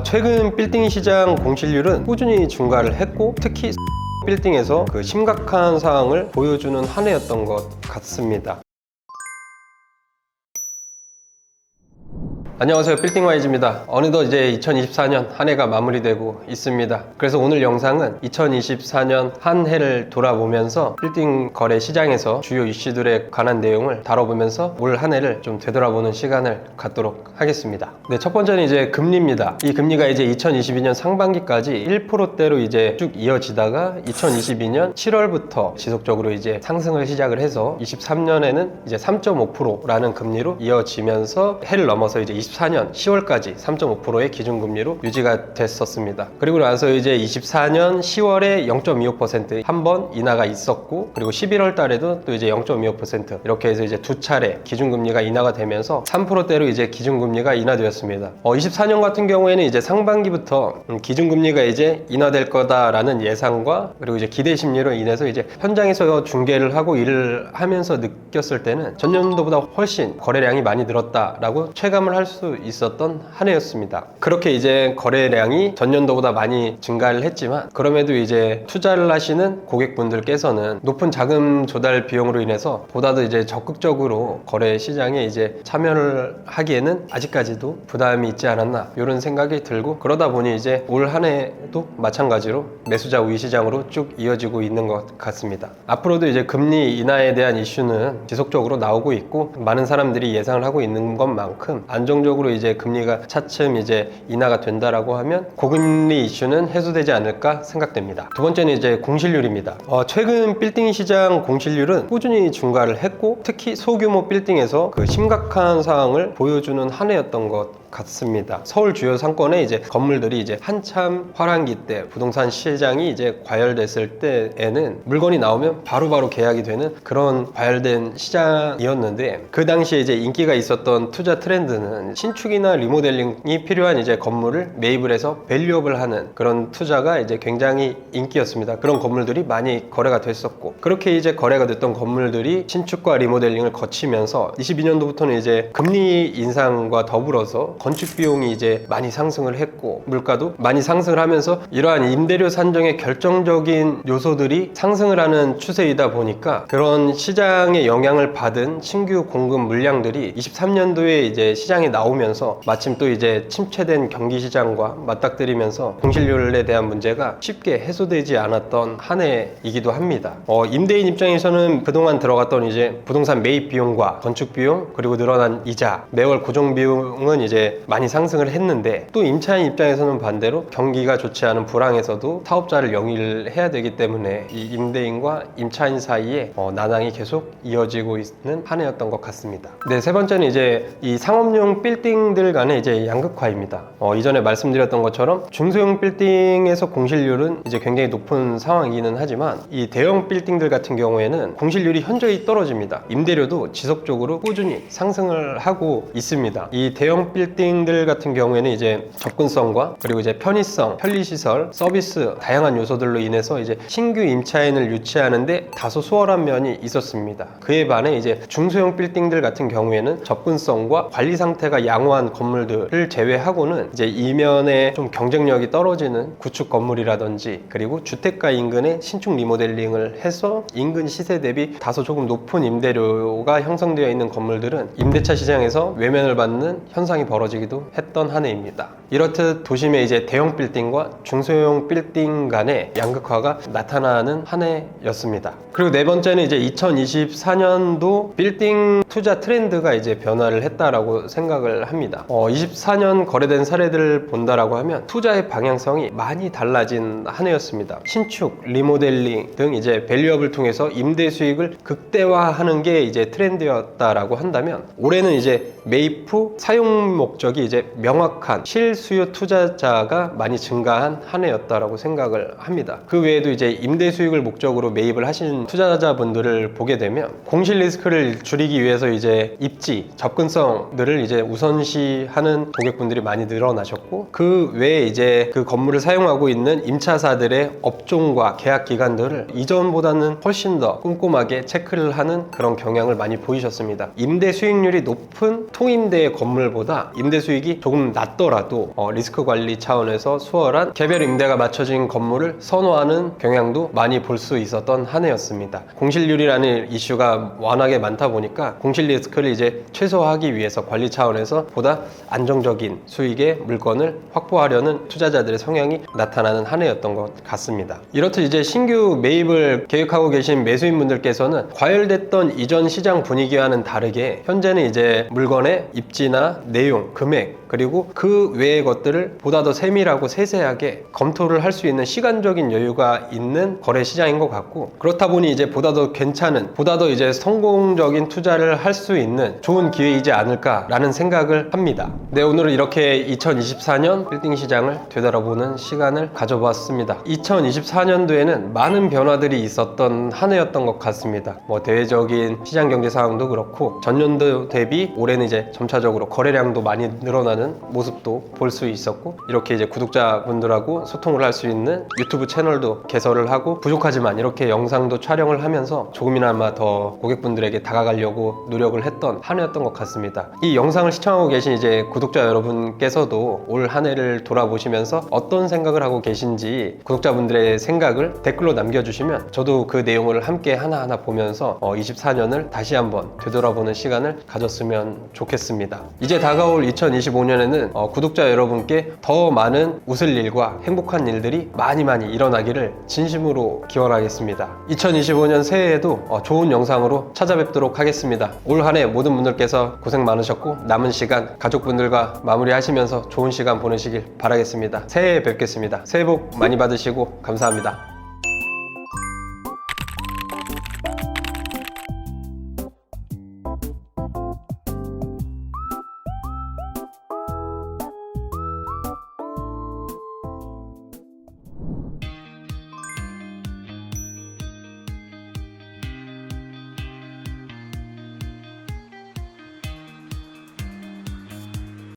최근 빌딩 시장 공실률은 꾸준히 증가를 했고, 특히 빌딩에서 그 심각한 상황을 보여주는 한 해였던 것 같습니다. 안녕하세요, 빌딩와이즈입니다. 어느덧 이제 2024년 한 해가 마무리되고 있습니다. 그래서 오늘 영상은 2024년 한 해를 돌아보면서 빌딩 거래 시장에서 주요 이슈들에 관한 내용을 다뤄보면서 올 한 해를 좀 되돌아보는 시간을 갖도록 하겠습니다. 네, 첫 번째는 이제 금리입니다. 이 금리가 이제 2022년 상반기까지 1%대로 이제 쭉 이어지다가 2022년 7월부터 지속적으로 이제 상승을 시작을 해서 23년에는 이제 3.5%라는 금리로 이어지면서 해를 넘어서 이제 24년 10월까지 3.5%의 기준금리로 유지가 됐었습니다. 그리고 나서 이제 24년 10월에 0.25% 한 번 인하가 있었고, 그리고 11월 달에도 또 이제 0.25% 이렇게 해서 이제 두 차례 기준금리가 인하가 되면서 3%대로 이제 기준금리가 인하되었습니다. 24년 같은 경우에는 이제 상반기부터 기준금리가 이제 인하될 거다라는 예상과 그리고 이제 기대 심리로 인해서 이제 현장에서 중개를 하고 일을 하면서 느꼈을 때는 전년도보다 훨씬 거래량이 많이 늘었다라고 체감을 할 수 있었던 한 해였습니다. 그렇게 이제 거래량이 전년도보다 많이 증가를 했지만, 그럼에도 이제 투자를 하시는 고객분들께서는 높은 자금 조달 비용으로 인해서 보다도 이제 적극적으로 거래 시장에 이제 참여를 하기에는 아직까지도 부담이 있지 않았나, 이런 생각이 들고, 그러다 보니 이제 올 한 해도 마찬가지로 매수자 우위 시장으로 쭉 이어지고 있는 것 같습니다. 앞으로도 이제 금리 인하에 대한 이슈는 지속적으로 나오고 있고, 많은 사람들이 예상을 하고 있는 것만큼 안정적으로 이제 금리가 차츰 이제 인하가 된다라고 하면 고금리 이슈는 해소되지 않을까 생각됩니다. 두 번째는 이제 공실률입니다. 최근 빌딩 시장 공실률은 꾸준히 증가를 했고, 특히 소규모 빌딩에서 그 심각한 상황을 보여주는 한 해였던 것 같습니다. 서울 주요 상권에 이제 건물들이 이제 한참 화랑기 때 부동산 시장이 이제 과열됐을 때에는 물건이 나오면 바로바로 계약이 되는 그런 과열된 시장이었는데, 그 당시에 이제 인기가 있었던 투자 트렌드는 신축이나 리모델링이 필요한 이제 건물을 매입을 해서 밸류업을 하는 그런 투자가 이제 굉장히 인기였습니다. 그런 건물들이 많이 거래가 됐었고, 그렇게 이제 거래가 됐던 건물들이 신축과 리모델링을 거치면서 22년도부터는 이제 금리 인상과 더불어서 건축 비용이 이제 많이 상승을 했고, 물가도 많이 상승을 하면서 이러한 임대료 산정의 결정적인 요소들이 상승을 하는 추세이다 보니까 그런 시장의 영향을 받은 신규 공급 물량들이 23년도에 이제 시장에 나오면서 마침 또 이제 침체된 경기 시장과 맞닥뜨리면서 공실률에 대한 문제가 쉽게 해소되지 않았던 한 해이기도 합니다. 임대인 입장에서는 그동안 들어갔던 이제 부동산 매입 비용과 건축 비용, 그리고 늘어난 이자, 매월 고정 비용은 이제 많이 상승을 했는데, 또 임차인 입장에서는 반대로 경기가 좋지 않은 불황에서도 사업자를 영위를 해야 되기 때문에 이 임대인과 임차인 사이에 난항이 계속 이어지고 있는 한 해였던 것 같습니다. 네, 세 번째는 이제 이 상업용 빌딩들 간의 이제 양극화입니다. 이전에 말씀드렸던 것처럼 중소형 빌딩에서 공실률은 이제 굉장히 높은 상황이기는 하지만, 이 대형 빌딩들 같은 경우에는 공실률이 현저히 떨어집니다. 임대료도 지속적으로 꾸준히 상승을 하고 있습니다. 이 대형 빌딩들 같은 경우에는 이제 접근성과 그리고 이제 편의성, 편리시설, 서비스 다양한 요소들로 인해서 이제 신규 임차인을 유치하는데 다소 수월한 면이 있었습니다. 그에 반해 이제 중소형 빌딩들 같은 경우에는 접근성과 관리 상태가 양호한 건물들을 제외하고는 이제 이면에 좀 경쟁력이 떨어지는 구축 건물이라든지, 그리고 주택가 인근에 신축 리모델링을 해서 인근 시세 대비 다소 조금 높은 임대료가 형성되어 있는 건물들은 임대차 시장에서 외면을 받는 현상이 벌어지기도 했던 한 해입니다. 이렇듯 도심의 이제 대형 빌딩과 중소형 빌딩 간의 양극화가 나타나는 한 해였습니다. 그리고 네 번째는 이제 2024년도 빌딩 투자 트렌드가 이제 변화를 했다라고 생각을 합니다. 24년 거래된 사례들을 본다라고 하면 투자의 방향성이 많이 달라진 한 해였습니다. 신축, 리모델링 등 이제 밸류업을 통해서 임대 수익을 극대화하는 게 이제 트렌드였다라고 한다면, 올해는 이제 매입 후 사용 목적이 이제 명확한 실수요 투자자가 많이 증가한 한 해였다라고 생각을 합니다. 그 외에도 이제 임대 수익을 목적으로 매입을 하신 투자자분들을 보게 되면 공실 리스크를 줄이기 위해서 이제 입지, 접근성들을 이제 우선시하는 고객분들이 많이 늘어나셨고, 그 외에 이제 그 건물을 사용하고 있는 임차사들의 업종과 계약 기간들을 이전보다는 훨씬 더 꼼꼼하게 체크를 하는 그런 경향을 많이 보이셨습니다. 임대 수익률이 높은 통임대 건물보다 임대 임대 수익이 조금 낮더라도 리스크 관리 차원에서 수월한 개별 임대가 맞춰진 건물을 선호하는 경향도 많이 볼 수 있었던 한 해였습니다. 공실률이라는 이슈가 워낙에 많다 보니까 공실 리스크를 이제 최소화하기 위해서 관리 차원에서 보다 안정적인 수익의 물건을 확보하려는 투자자들의 성향이 나타나는 한 해였던 것 같습니다. 이렇듯 이제 신규 매입을 계획하고 계신 매수인분들께서는 과열됐던 이전 시장 분위기와는 다르게 현재는 이제 물건의 입지나 내용, 금액, 그리고 그 외의 것들을 보다 더 세밀하고 세세하게 검토를 할 수 있는 시간적인 여유가 있는 거래 시장인 것 같고, 그렇다 보니 이제 보다 더 괜찮은, 보다 더 이제 성공적인 투자를 할 수 있는 좋은 기회이지 않을까라는 생각을 합니다. 네, 오늘은 이렇게 2024년 빌딩 시장을 되돌아보는 시간을 가져보았습니다. 2024년도에는 많은 변화들이 있었던 한 해였던 것 같습니다. 대외적인 시장 경제 상황도 그렇고 전년도 대비 올해는 이제 점차적으로 거래량도 많이 늘어나는 모습도 볼 수 있었고, 이렇게 이제 구독자분들하고 소통을 할 수 있는 유튜브 채널도 개설을 하고, 부족하지만 이렇게 영상도 촬영을 하면서 조금이나마 더 고객분들에게 다가가려고 노력을 했던 한 해였던 것 같습니다. 이 영상을 시청하고 계신 이제 구독자 여러분께서도 올 한 해를 돌아보시면서 어떤 생각을 하고 계신지 구독자분들의 생각을 댓글로 남겨주시면 저도 그 내용을 함께 하나하나 보면서 24년을 다시 한번 되돌아보는 시간을 가졌으면 좋겠습니다. 이제 다가올 2025년에는 구독자 여러분께 더 많은 웃을 일과 행복한 일들이 많이 일어나기를 진심으로 기원하겠습니다. 2025년 새해에도 좋은 영상으로 찾아뵙도록 하겠습니다. 올 한 해 모든 분들께서 고생 많으셨고, 남은 시간 가족분들과 마무리하시면서 좋은 시간 보내시길 바라겠습니다. 새해에 뵙겠습니다. 새해 복 많이 받으시고 감사합니다.